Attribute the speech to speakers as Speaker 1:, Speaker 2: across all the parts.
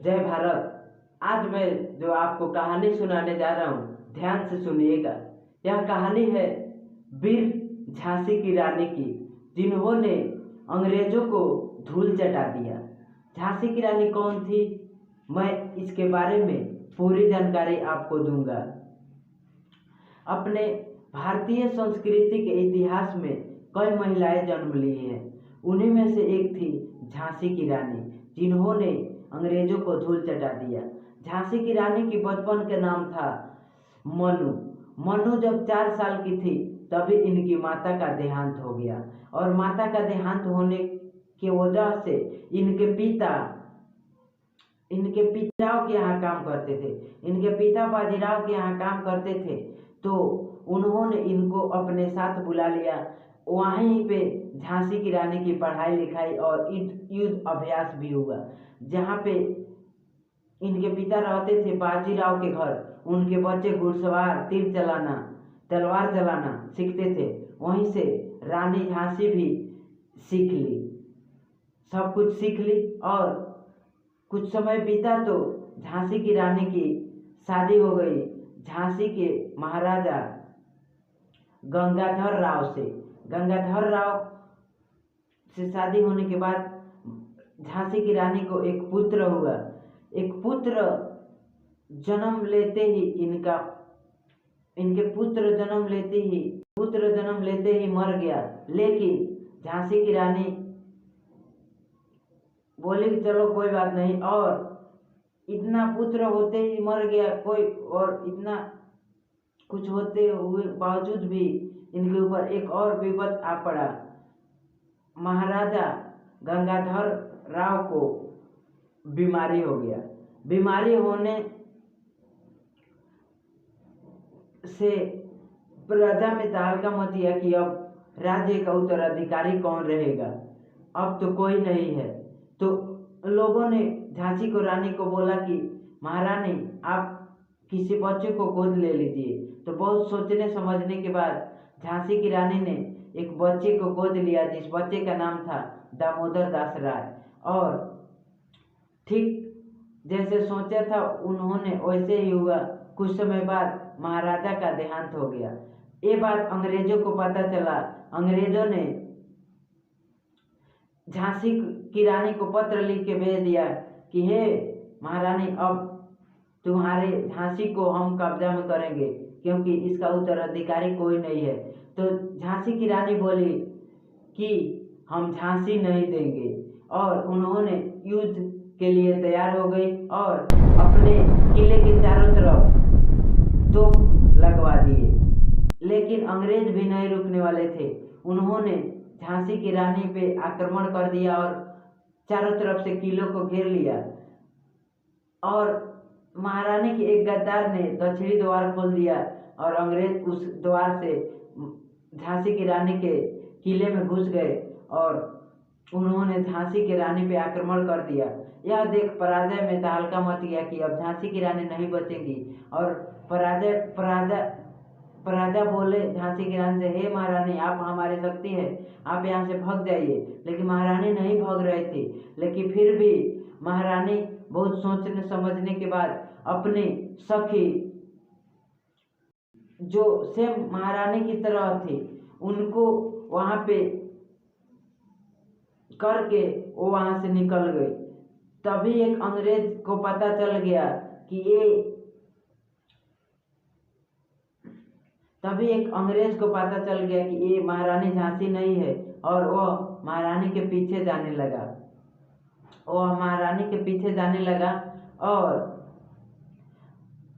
Speaker 1: जय भारत। आज मैं जो आपको कहानी सुनाने जा रहा हूँ, ध्यान से सुनिएगा। यह कहानी है वीर झांसी की रानी की, जिन्होंने अंग्रेजों को धूल चटा दिया। झांसी की रानी कौन थी, मैं इसके बारे में पूरी जानकारी आपको दूंगा। अपने भारतीय संस्कृति के इतिहास में कई महिलाएं जन्म ली हैं। उन्हीं में से एक थी झांसी की रानी, जिन्होंने अंग्रेजों को धूल चटा दिया। झांसी की रानी की बचपन का नाम था मनु। मनु जब 4 साल की थी तभी इनकी माता का देहांत हो गया, और माता का देहांत होने की वजह से इनके पिताओं के यहाँ काम करते थे। इनके पिता बाजीराव के यहाँ काम करते थे, तो उन्होंने इनको अपने साथ बुला लिया। वहीं पे झांसी की रानी की पढ़ाई लिखाई और युद्ध अभ्यास भी हुआ। जहाँ पे इनके पिता रहते थे बाजीराव के घर, उनके बच्चे घुड़सवार, तीर चलाना, तलवार चलाना सीखते थे। वहीं से रानी झांसी भी सीख ली, सब कुछ सीख ली। और कुछ समय बीता तो झांसी की रानी की शादी हो गई झांसी के महाराजा गंगाधर राव से। गंगाधर राव से शादी होने के बाद झांसी की रानी को एक पुत्र हुआ। एक पुत्र जन्म लेते ही इनके पुत्र जन्म लेते ही मर गया। लेकिन झांसी की रानी बोली कि चलो कोई बात नहीं, और इतना पुत्र होते ही मर गया कोई, और इतना कुछ होते हुए बावजूद भी इनके ऊपर एक और विपद आ पड़ा। महाराजा गंगाधर राव को बीमारी हो गया। बीमारी होने से प्रजा में तहलका मच गया कि अब राज्य का उत्तराधिकारी कौन रहेगा, अब तो कोई नहीं है। तो लोगों ने झांसी को रानी को बोला कि महारानी, आप किसी बच्चे को गोद ले लीजिए। तो बहुत सोचने समझने के बाद झांसी की रानी ने एक बच्चे को गोद लिया, जिस बच्चे का नाम था दामोदर दास राय। और ठीक जैसे सोचा था उन्होंने वैसे ही हुआ। कुछ समय बाद महाराजा का देहांत हो गया। ये बात अंग्रेजों को पता चला। अंग्रेजों ने झांसी की रानी को पत्र लिख के भेज दिया कि हे महारानी, अब तुम्हारे झांसी को हम कब्जा में करेंगे, क्योंकि इसका उत्तराधिकारी कोई नहीं है। तो झांसी की रानी बोली कि हम झांसी नहीं देंगे, और उन्होंने युद्ध के लिए तैयार हो गई और अपने किले के चारों तरफ तोप लगवा दिए। लेकिन अंग्रेज भी नहीं रुकने वाले थे। उन्होंने झांसी की रानी पे आक्रमण कर दिया और चारों तरफ से किलों को घेर लिया। और महारानी के एक गद्दार ने दक्षिणी द्वार खोल दिया, और अंग्रेज उस द्वार से झांसी की रानी के किले में घुस गए और उन्होंने झांसी की रानी पे आक्रमण कर दिया। यह देख पराजय में तहलका मच गया कि अब झांसी की रानी नहीं बचेंगी। और पराजय बोले झांसी की रानी से, हे महारानी, आप हमारी शक्ति है, आप यहाँ से भाग जाइए। लेकिन महारानी नहीं भाग रही थी। लेकिन फिर भी महारानी बहुत सोचने समझने के बाद अपनी सखी, जो सेम महारानी की तरह थी, उनको वहाँ पे करके वो वहाँ से निकल गई। तभी एक अंग्रेज को पता चल गया कि ये महारानी झांसी नहीं है, और वह महारानी के पीछे जाने लगा। और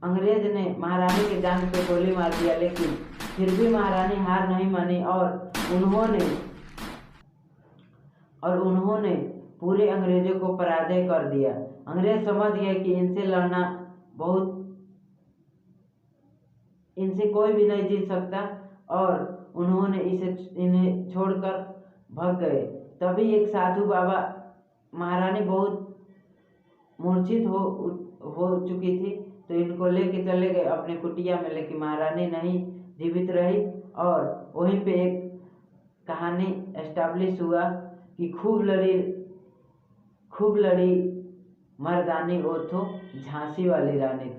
Speaker 1: अंग्रेज ने महारानी के जान पे गोली मार दिया। लेकिन फिर भी महारानी हार नहीं मानी, और उन्होंने पूरे अंग्रेजों को पराजय कर दिया। अंग्रेज समझ गए कि इनसे कोई भी नहीं जीत सकता, और उन्होंने इन्हें छोड़कर भाग गए। तभी एक साधु बाबा, महारानी बहुत मूर्छित हो चुकी थी, तो इनको लेके चले गए अपने कुटिया में। लेकिन महारानी नहीं जीवित रही, और वहीं पे एक कहानी एस्टैब्लिश हुआ कि खूब लड़ी मर्दानी वो तो झांसी वाली रानी थी।